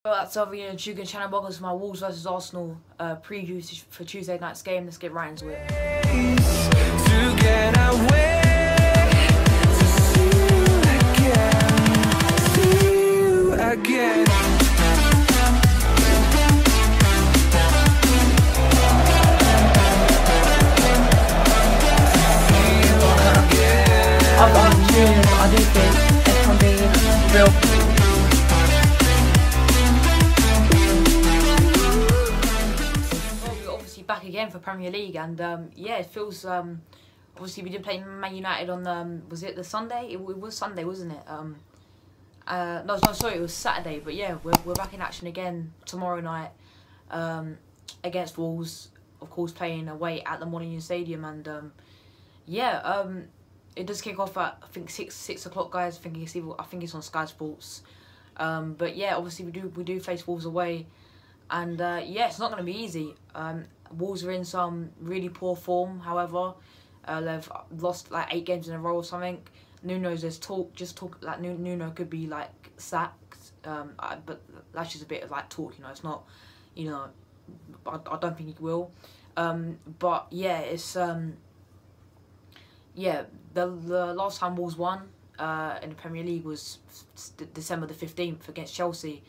Well, that's over here, Chugan channel. Welcome to my Wolves versus Arsenal preview for Tuesday night's game. Let's get right into it. To get away, to see you again. I do think it can be real. Back again for Premier League, and yeah, it feels obviously we did play Man United on was it the Sunday? It was Sunday, wasn't it? No, sorry, it was Saturday. But yeah, we're back in action again tomorrow night against Wolves, of course, playing away at the Molyneux Stadium, and yeah, it does kick off at I think six o'clock, guys. I think it's on Sky Sports. But yeah, obviously we do face Wolves away, and yeah, it's not going to be easy. Wolves are in some really poor form, however. They've lost like 8 games in a row or something. Nuno's talk like Nuno could be like sacked, but that's just a bit of like talk, you know. It's not, you know, I don't think he will. But yeah, it's yeah, the last time Wolves won in the Premier League was December the 15th against Chelsea.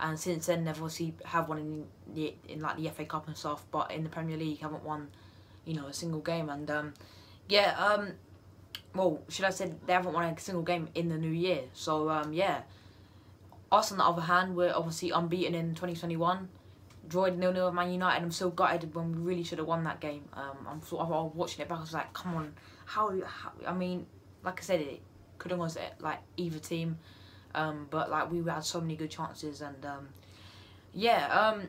And since then, they've obviously have one in like the FA Cup and stuff, but in the Premier League, haven't won, you know, a single game. And yeah, well, should I say they haven't won a single game in the new year? So yeah, us on the other hand, we're obviously unbeaten in 2021. Drawn 0-0 with Man United. I'm still gutted when we really should have won that game. I was watching it back. I was like, come on, how? I mean, like I said, it could have gone like either team. But like we had so many good chances, and yeah,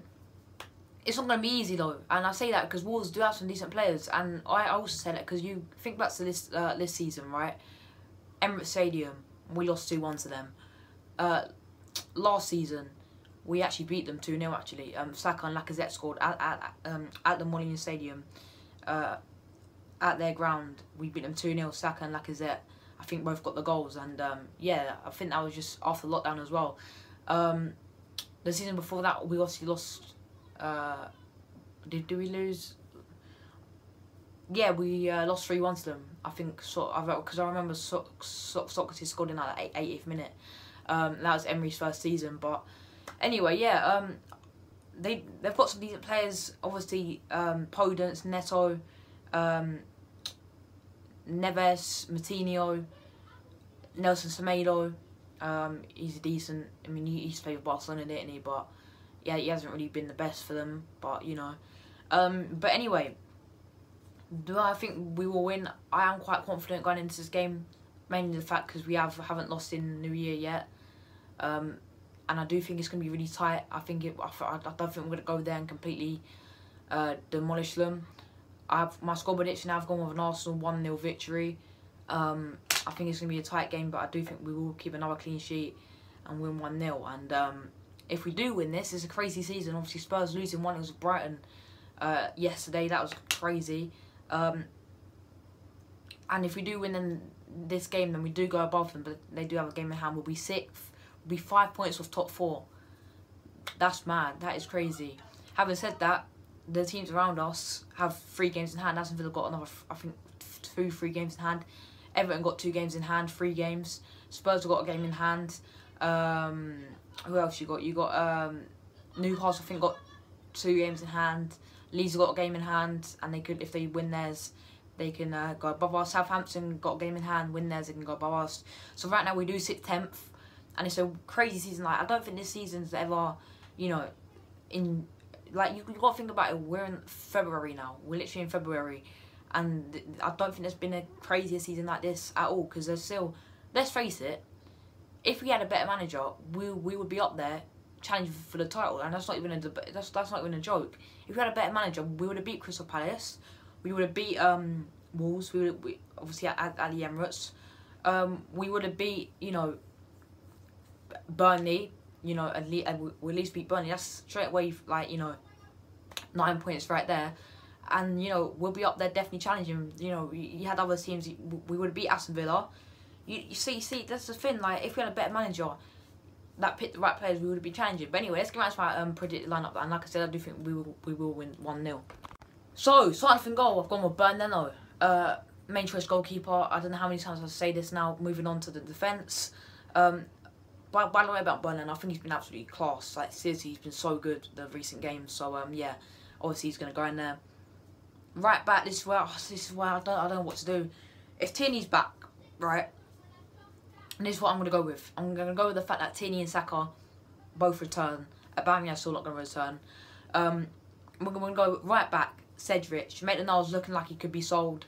it's not going to be easy though. And I say that because Wolves do have some decent players, and I also say that because you think back to this season, right? Emirates Stadium, we lost 2-1 to them. Last season, we actually beat them 2-0 actually. Saka and Lacazette scored at the Molyneux Stadium, at their ground. We beat them 2-0. Saka and Lacazette, I think, both got the goals, and yeah, I think that was just after lockdown as well. The season before that, we obviously lost. Did we lose? Yeah, we lost 3-1 to them. I think because I remember Socrates scored in like the 80th minute. That was Emery's first season, but anyway, yeah. They've got some decent players. Obviously, Podence, Neto. Neves, Matinho, Nelson Semedo, he's decent. I mean, he's played with Barcelona, didn't he? But yeah, he hasn't really been the best for them. But you know, but anyway, do I think we will win? I am quite confident going into this game, mainly the fact because we haven't lost in New Year yet, and I do think it's going to be really tight. I don't think we're going to go there and completely demolish them. My score prediction, I've gone with an Arsenal 1-0 victory. I think it's going to be a tight game, but I do think we will keep another clean sheet and win 1-0. And if we do win this, it's a crazy season. Obviously, Spurs losing 1-0 to Brighton yesterday. That was crazy. And if we do win this game, then we do go above them, but they do have a game in hand. We'll be 6th. We'll be 5 points off top 4. That's mad. That is crazy. Having said that, the teams around us have 3 games in hand. Aston Villa got another, I think, 3 games in hand. Everton got 2 games in hand, 3 games. Spurs have got a game in hand. Who else you got? You got Newcastle, I think, got 2 games in hand. Leeds have got a game in hand, and they could, if they win theirs, they can go above us. Southampton got a game in hand, win theirs, they can go above us. So right now we do sit 10th, and it's a crazy season. Like, I don't think this season's ever, you know, in. Like, you got to think about it, we're in February now. We're literally in February. And I don't think there's been a crazier season like this at all. Because there's still, let's face it, if we had a better manager, we would be up there challenging for the title. And that's not even that's not even a joke. If we had a better manager, we would have beat Crystal Palace. We would have beat Wolves. We obviously at the Emirates. We would have beat, you know, Burnley. You know, we'll at least beat Burnley. That's straight away, like, you know, 9 points right there. And, you know, we'll be up there definitely challenging. You know, you had other teams, we would have beat Aston Villa. You see, that's the thing. Like, if we had a better manager, that picked the right players, we would be challenging. But anyway, let's get back to my predicted lineup. And like I said, I do think we will win 1-0. So, starting from goal, I've gone with Bernardo. Main choice goalkeeper. I don't know how many times I'll say this now. Moving on to the defence. By the way about Bernardo, I think he's been absolutely class. Like, seriously, he's been so good the recent games. So, yeah, obviously he's going to go in there. Right back, this is where I don't know what to do. If Tierney's back, right, and this is what I'm going to go with. I'm going to go with the fact that Tierney and Saka both return. Aubameyang's still not going to return. We're going to go right back, Cedric. Maitland-Niles looking like he could be sold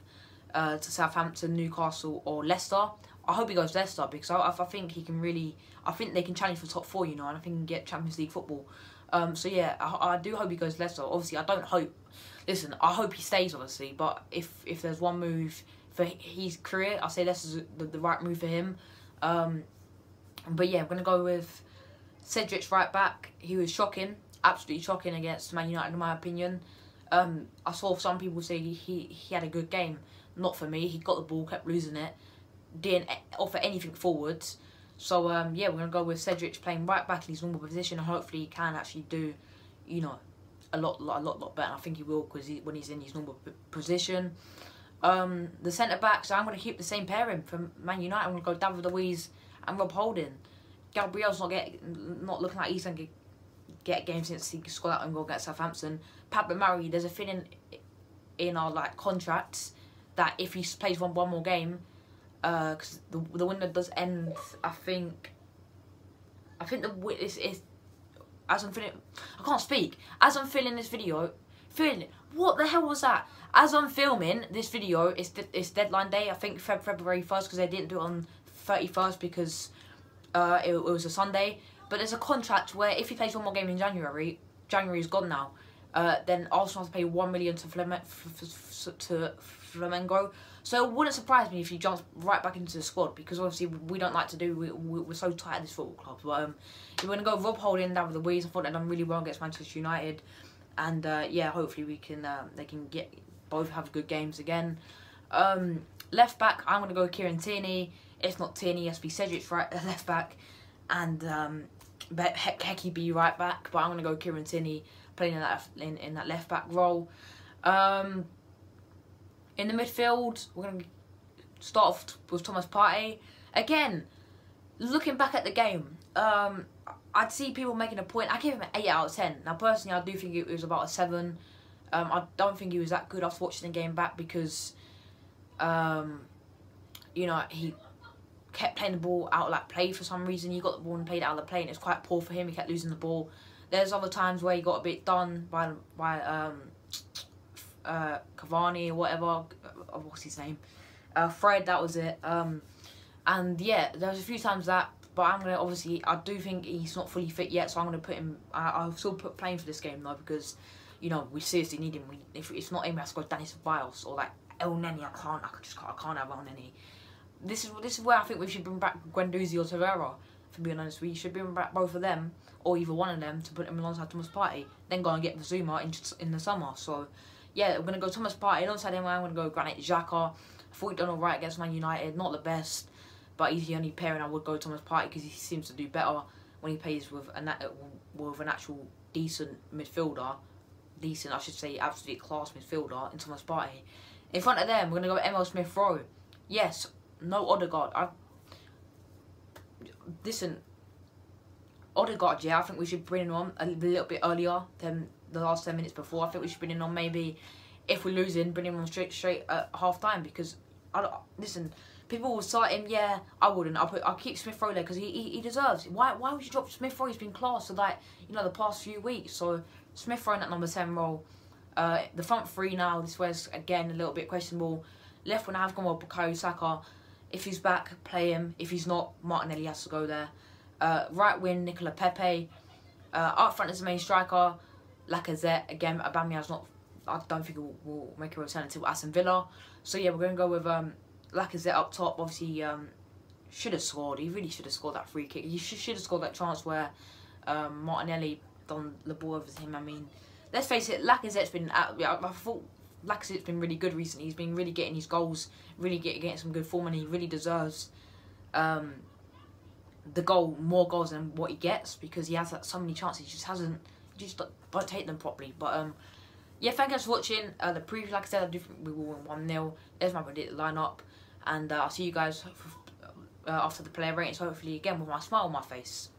to Southampton, Newcastle or Leicester. I hope he goes Leicester because I think he can really... I think they can challenge for top 4, you know, and I think he can get Champions League football. So yeah, I do hope he goes Leicester. Obviously, I don't hope... Listen, I hope he stays, obviously, but if there's one move for his career, I say Leicester's the right move for him. But yeah, I'm going to go with Cedric's right back. He was shocking, absolutely shocking against Man United in my opinion. I saw some people say he had a good game. Not for me. He got the ball, kept losing it, didn't offer anything forwards. So yeah, we're going to go with Cedric playing right back in his normal position, and hopefully he can actually do, you know, a lot better. I think he will because when he's in his normal position. The centre backs, I'm going to keep the same pairing from Man United. I'm going to go David Luiz and Rob Holding. Gabriel's not looking like he's going to get a game since he scored that own goal against Southampton. Pablo Mari, there's a feeling in our contracts that if he plays one more game, because the window does end, I think as I'm feeling, I can't speak. As I'm filming this video, what the hell was that? As I'm filming this video, it's deadline day. I think February 1st because they didn't do it on 31st because it was a Sunday. But there's a contract where if he plays one more game in January is gone now. Then Arsenal have to pay $1 million to Flamengo. So it wouldn't surprise me if he jumps right back into the squad because obviously we don't like to do. We're so tight at this football club. But we're gonna go Rob Holding down with the Luiz. I thought they'd done really well against Manchester United, and yeah, hopefully we can they can both have good games again. Left back, I'm gonna go Kieran Tierney. If not Tierney, it has to be Cedric's left back, and Hecky B right back. But I'm gonna go Kieran Tierney playing in that left back role. In the midfield, we're going to start off with Thomas Partey. Again, looking back at the game, I'd see people making a point. I give him an 8 out of 10. Now, personally, I do think it was about a 7. I don't think he was that good after watching the game back because, you know, he kept playing the ball out of play for some reason. He got the ball and played it out of the play, and it's quite poor for him. He kept losing the ball. There's other times where he got a bit done by Cavani or whatever, what's his name, Fred, that was it. And yeah, there was a few times that, but I'm gonna obviously, I do think he's not fully fit yet, so I'm gonna put him. I'll still put playing for this game though because, you know, we seriously need him. If it's not him, we have to go Dani Ceballos or El Neni. I can't have El Neni. This is where I think we should bring back Guendouzi or Torreira. For being honest, we should bring back both of them or either one of them to put them alongside Thomas Partey. Then go and get Zuma in the summer. So yeah, we're going to go Thomas Partey. Alongside him, I'm going to go Granit Xhaka. I thought he done alright against Man United. Not the best, but he's the only pairing I would go Thomas Partey because he seems to do better when he plays with an actual decent midfielder. Decent, I should say, absolute class midfielder in Thomas Partey. In front of them, we're going to go Emil Smith-Rowe. Yes, no Odegaard. Listen, Odegaard, yeah, I think we should bring him on a little bit earlier than the last 10 minutes before. I think we should bring him on maybe, if we're losing, bring him on straight at half time because, listen, people will start him, yeah, I wouldn't. I'll keep Smith-Rowe there because he deserves it. Why would you drop Smith-Rowe? He's been class for you know, the past few weeks. So Smith-Rowe in that number 10 role. The front three now, this was again a little bit questionable. Left one I have gone with Bukayo Saka. If he's back, play him. If he's not, Martinelli has to go there. Right wing, Nicola Pepe. Up front is the main striker. Lacazette. Again, Aubameyang's not... I don't think will make a return until Aston Villa. So yeah, we're going to go with Lacazette up top. Obviously, should have scored. He really should have scored that free kick. He should have scored that chance where Martinelli done the ball over to him. I mean, let's face it, Lacazette's been... I thought Lacazette's been really good recently. He's been really getting his goals, really getting some good form, and he really deserves more goals than what he gets, because he has so many chances. He just don't take them properly. But yeah, thank you guys for watching. The preview, like I said, I do think we will win 1-0. There's my predicted lineup, and I'll see you guys after the player ratings, hopefully again with my smile on my face.